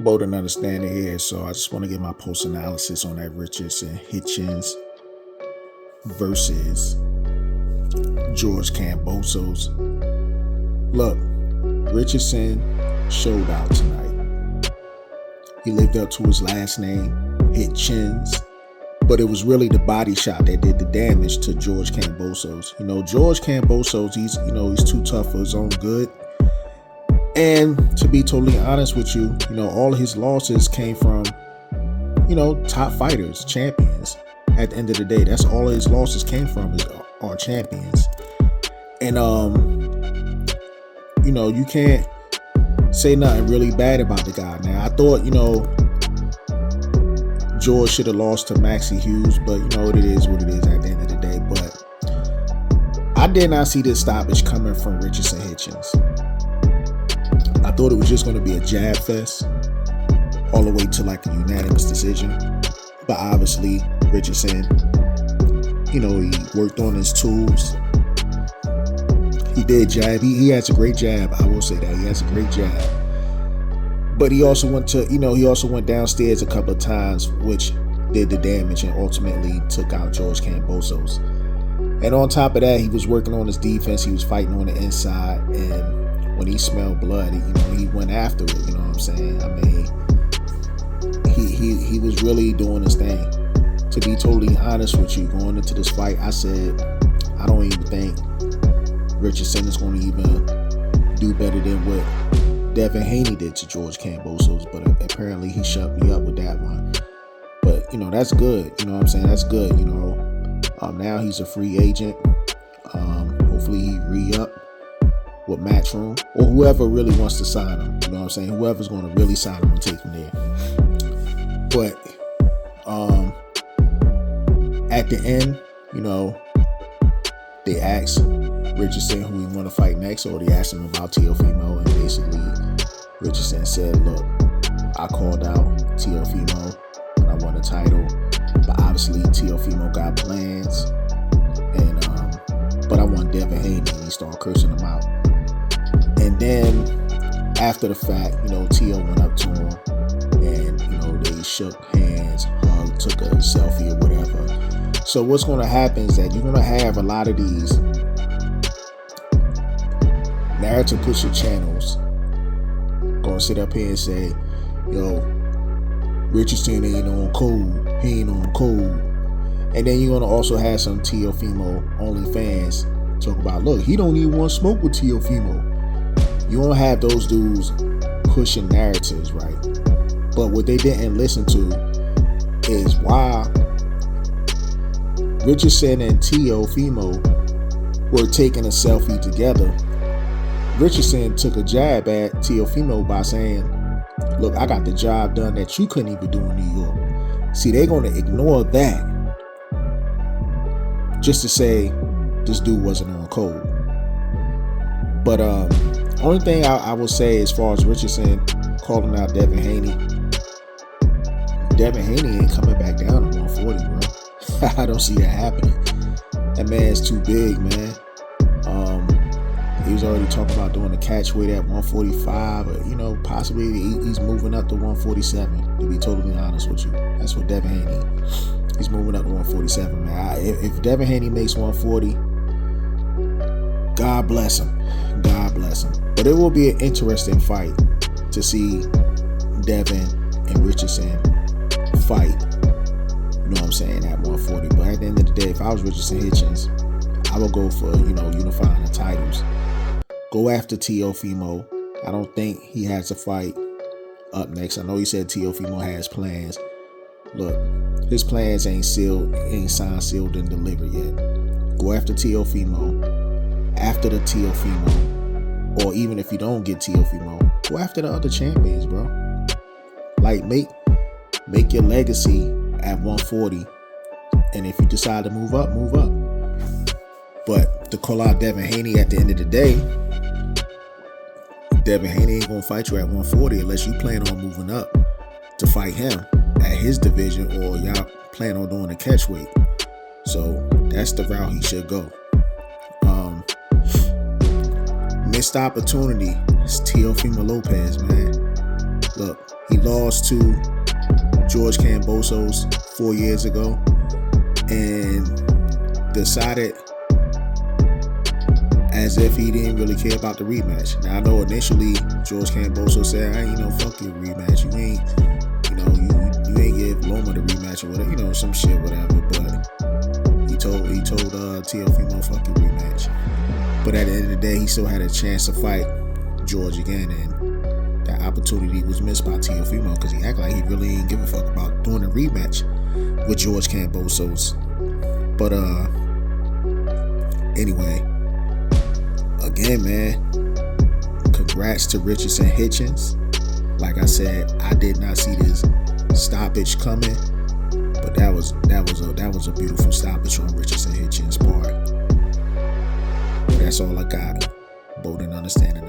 both an understanding here, so I just want to get my post analysis on that Richardson Hitchins versus George Kambosos. Look, Richardson showed out tonight. He lived up to his last name, Hitchins, but it was really the body shot that did the damage to George Kambosos. George Kambosos, he's too tough for his own good. And to be totally honest with you, all of his losses came from, top fighters, champions. At the end of the day, that's all of his losses came from are champions. And, you can't say nothing really bad about the guy. Now, I thought, George should have lost to Maxie Hughes, but it is what it is at the end of the day. But I did not see this stoppage coming from Richardson Hitchins. I thought it was just going to be a jab fest all the way to like a unanimous decision. But obviously, Richardson, he worked on his tools. He did jab. He has a great jab. I will say that. He has a great jab. But he also went downstairs a couple of times, which did the damage and ultimately took out George Kambosos. And on top of that, he was working on his defense. He was fighting on the inside. And when he smelled blood, he went after it. You know what I'm saying? I mean, he was really doing his thing. To be totally honest with you, going into this fight, I said, I don't even think Richardson is going to even do better than what Devin Haney did to George Kambosos, but apparently he shut me up with that one. But, that's good. You know what I'm saying? That's good. Now he's a free agent. Hopefully he re-up with Matchroom or whoever really wants to sign him. You know what I'm saying? Whoever's going to really sign him and take him there. But at the end, they asked Richardson who he want to fight next, or they asked him about Teofimo, and basically Richardson said, look, I called out Teofimo when I won the title, but obviously Teofimo got plans, and but I want Devin Haney, and he started cursing him out. And then after the fact, Teo went up to him, and they shook hands, hugged, took a selfie or whatever. So what's going to happen is that you're going to have a lot of these narrative pushing channels going to sit up here and say, Richardson ain't on code, he ain't on code. And then you're going to also have some Teofimo only fans talk about, look, he don't even want to smoke with Teofimo. You won't have those dudes pushing narratives, right? But what they didn't listen to is why Richardson and Teofimo were taking a selfie together. Richardson took a jab at Teofimo by saying, look, I got the job done that you couldn't even do in New York. See, they're going to ignore that just to say this dude wasn't on code. But only thing I will say as far as Richardson calling out Devin Haney ain't coming back down to 140, bro. I don't see that happening. That man's too big, man. He was already talking about doing the catch weight at 145, or possibly he's moving up to 147. To be totally honest with you, that's what Devin Haney. He's moving up to 147, man. If Devin Haney makes 140, God bless him. God bless him. But it will be an interesting fight to see Devin and Richardson fight. You know what I'm saying, at 140. But at the end of the day, if I was Richardson Hitchins, I would go for, unifying the titles. Go after Teofimo. I don't think he has a fight up next. I know he said Teofimo has plans. Look, his plans ain't signed, sealed, and delivered yet. Go after Teofimo. After the Teofimo, or even if you don't get Teofimo, go after the other champions, bro. Like, make your legacy at 140, and if you decide to move up, move up. But to call out Devin Haney at the end of the day, Devin Haney ain't gonna fight you at 140 unless you plan on moving up to fight him at his division, or y'all plan on doing a catch weight. So that's the route he should go. Missed opportunity is Teofimo Lopez, man. Look, he lost to George Kambosos 4 years ago and decided as if he didn't really care about the rematch. Now I know initially George Kambosos said, "Hey, fuck your rematch. You ain't give Loma the rematch or whatever, some shit, whatever." But he told Teofimo, "Fuck your rematch." But at the end of the day, he still had a chance to fight George again, and that opportunity was missed by Teofimo because he acted like he really didn't give a fuck about doing a rematch with George Kambosos. But anyway, again, man, congrats to Richardson Hitchins. Like I said, I did not see this stoppage coming, but that was a beautiful stoppage from Richardson Hitchins' part. But that's all I got. Bold and understanding.